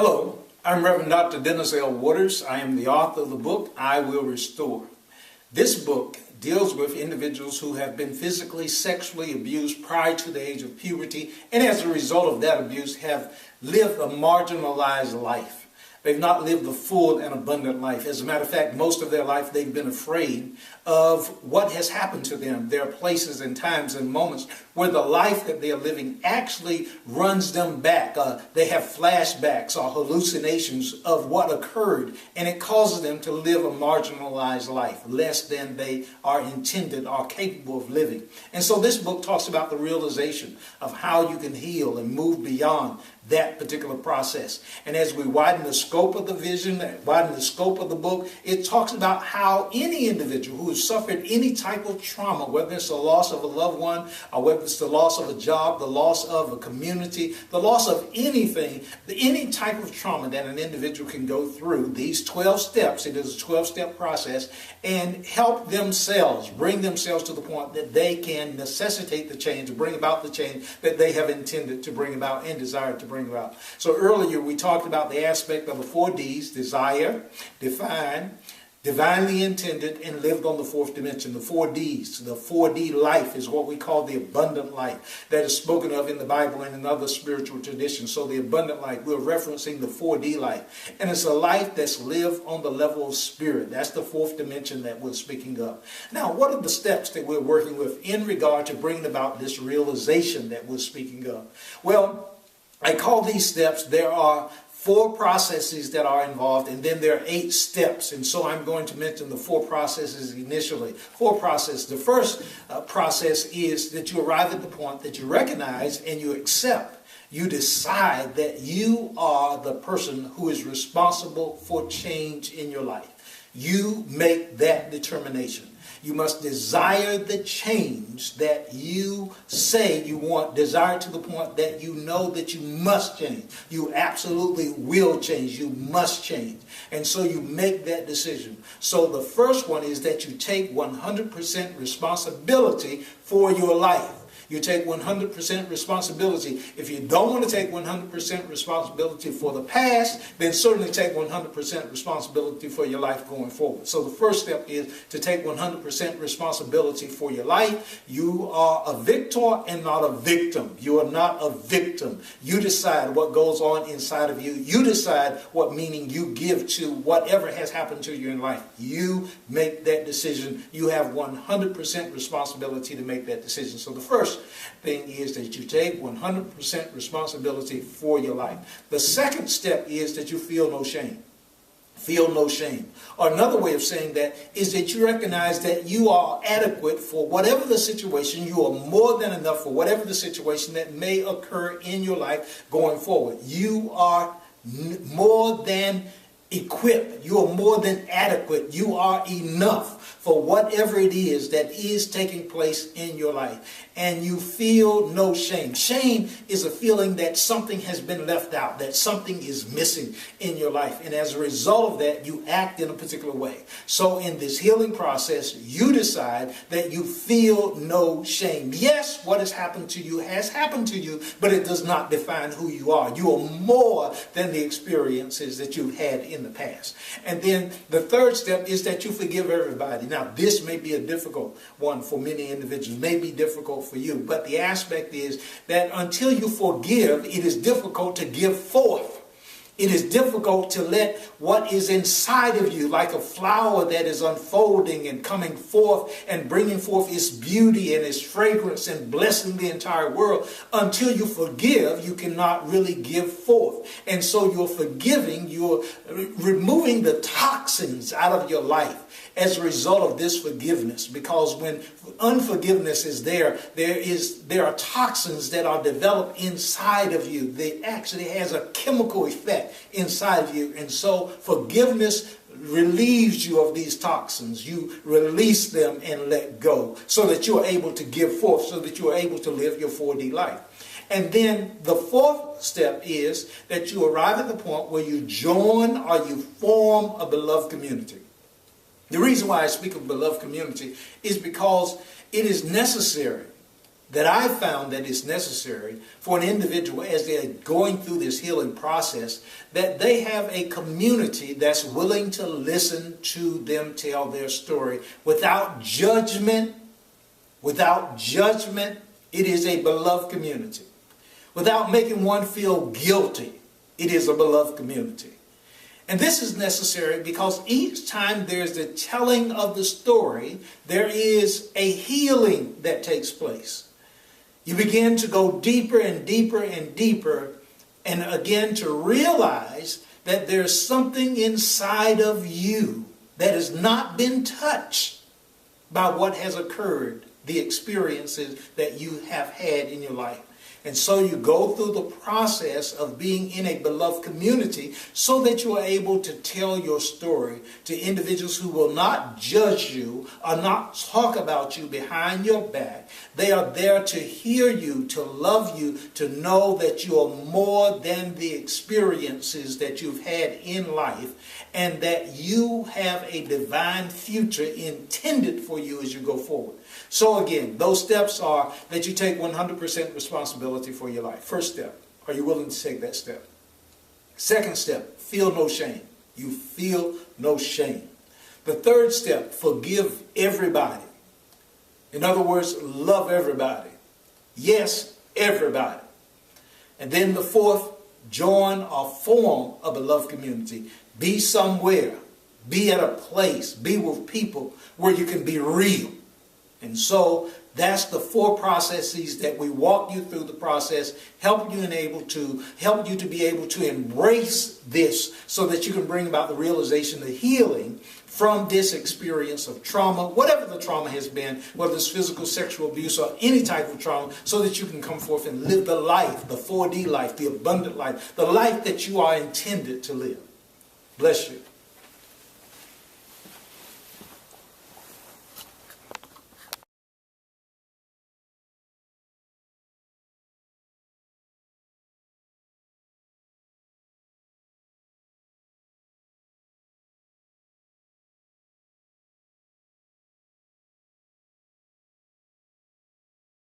Hello, I'm Reverend Dr. Dennis L. Waters. I am the author of the book, I Will Restore. This book deals with individuals who have been physically, sexually abused prior to the age of puberty, and as a result of that abuse have lived a marginalized life. They've not lived the full and abundant life. As a matter of fact, most of their life they've been afraid of what has happened to them. There are places and times and moments where the life that they are living actually runs them back. They have flashbacks or hallucinations of what occurred, and it causes them to live a marginalized life, less than they are intended or capable of living. And so this book talks about the realization of how you can heal and move beyond that particular process. And as we widen the scope of the vision, widen the scope of the book, it talks about how any individual who has suffered any type of trauma, whether it's the loss of a loved one, or whether it's the loss of a job, the loss of a community, the loss of anything, any type of trauma that an individual can go through, these 12 steps, it is a 12-step process, and help themselves, bring themselves to the point that they can necessitate the change, bring about the change that they have intended to bring about and desire to bring about. So earlier we talked about the aspect of the 4 Ds: desire, define, divinely intended, and lived on the 4th dimension. The 4 Ds, the 4D life is what we call the abundant life that is spoken of in the Bible and in other spiritual traditions. So the abundant life, we're referencing the 4D life. And it's a life that's lived on the level of spirit. That's the 4th dimension that we're speaking of. Now, what are the steps that we're working with in regard to bringing about this realization that we're speaking of? Well, I call these steps, there are 4 processes that are involved, and then there are 8 steps. And so I'm going to mention the 4 processes initially. 4 processes. The first process is that you arrive at the point that you recognize and you accept. You decide that you are the person who is responsible for change in your life. You make that determination. You must desire the change that you say you want. Desire to the point that you know that you must change. You absolutely will change. You must change. And so you make that decision. So the first one is that you take 100% responsibility for your life. You take 100% responsibility. If you don't want to take 100% responsibility for the past, then certainly take 100% responsibility for your life going forward. So the first step is to take 100% responsibility for your life. You are a victor and not a victim. You are not a victim. You decide what goes on inside of you. You decide what meaning you give to whatever has happened to you in life. You make that decision. You have 100% responsibility to make that decision. So the first thing is that you take 100% responsibility for your life. The second step is that you feel no shame. Feel no shame. Or another way of saying that is that you recognize that you are adequate for whatever the situation. You are more than enough for whatever the situation that may occur in your life going forward. You are more than equipped. You are more than adequate. You are enough for whatever it is that is taking place in your life. And you feel no shame. Shame is a feeling that something has been left out, that something is missing in your life. And as a result of that, you act in a particular way. So in this healing process, you decide that you feel no shame. Yes, what has happened to you has happened to you, but it does not define who you are. You are more than the experiences that you've had in the past. And then the third step is that you forgive everybody. Now, this may be a difficult one for many individuals, may be difficult for you, but the aspect is that until you forgive, it is difficult to give forth. It is difficult to let what is inside of you, like a flower that is unfolding and coming forth and bringing forth its beauty and its fragrance and blessing the entire world. Until you forgive, you cannot really give forth. And so you're forgiving, you're removing the toxins out of your life as a result of this forgiveness. Because when unforgiveness is there are toxins that are developed inside of you. They actually has a chemical effect inside of you. And so forgiveness relieves you of these toxins. You release them and let go so that you are able to give forth, so that you are able to live your 4D life. And then the fourth step is that you arrive at the point where you join or you form a beloved community. The reason why I speak of beloved community is because it is necessary that I found that it's necessary for an individual as they're going through this healing process, that they have a community that's willing to listen to them tell their story without judgment. Without judgment, it is a beloved community. Without making one feel guilty, it is a beloved community. And this is necessary because each time there's the telling of the story, there is a healing that takes place. You begin to go deeper and deeper and deeper, and again to realize that there's something inside of you that has not been touched by what has occurred, the experiences that you have had in your life. And so you go through the process of being in a beloved community so that you are able to tell your story to individuals who will not judge you or not talk about you behind your back. They are there to hear you, to love you, to know that you are more than the experiences that you've had in life, and that you have a divine future intended for you as you go forward. So again, those steps are that you take 100% responsibility for your life. First step, are you willing to take that step? Second step, feel no shame. You feel no shame. The third step, forgive everybody. In other words, love everybody. Yes, everybody. And then the fourth, join or form a beloved community. Be somewhere. Be at a place. Be with people where you can be real. And so that's the four processes that we walk you through the process, help you to be able to embrace this so that you can bring about the realization, the healing from this experience of trauma, whatever the trauma has been, whether it's physical, sexual abuse, or any type of trauma, so that you can come forth and live the life, the 4D life, the abundant life, the life that you are intended to live. Bless you.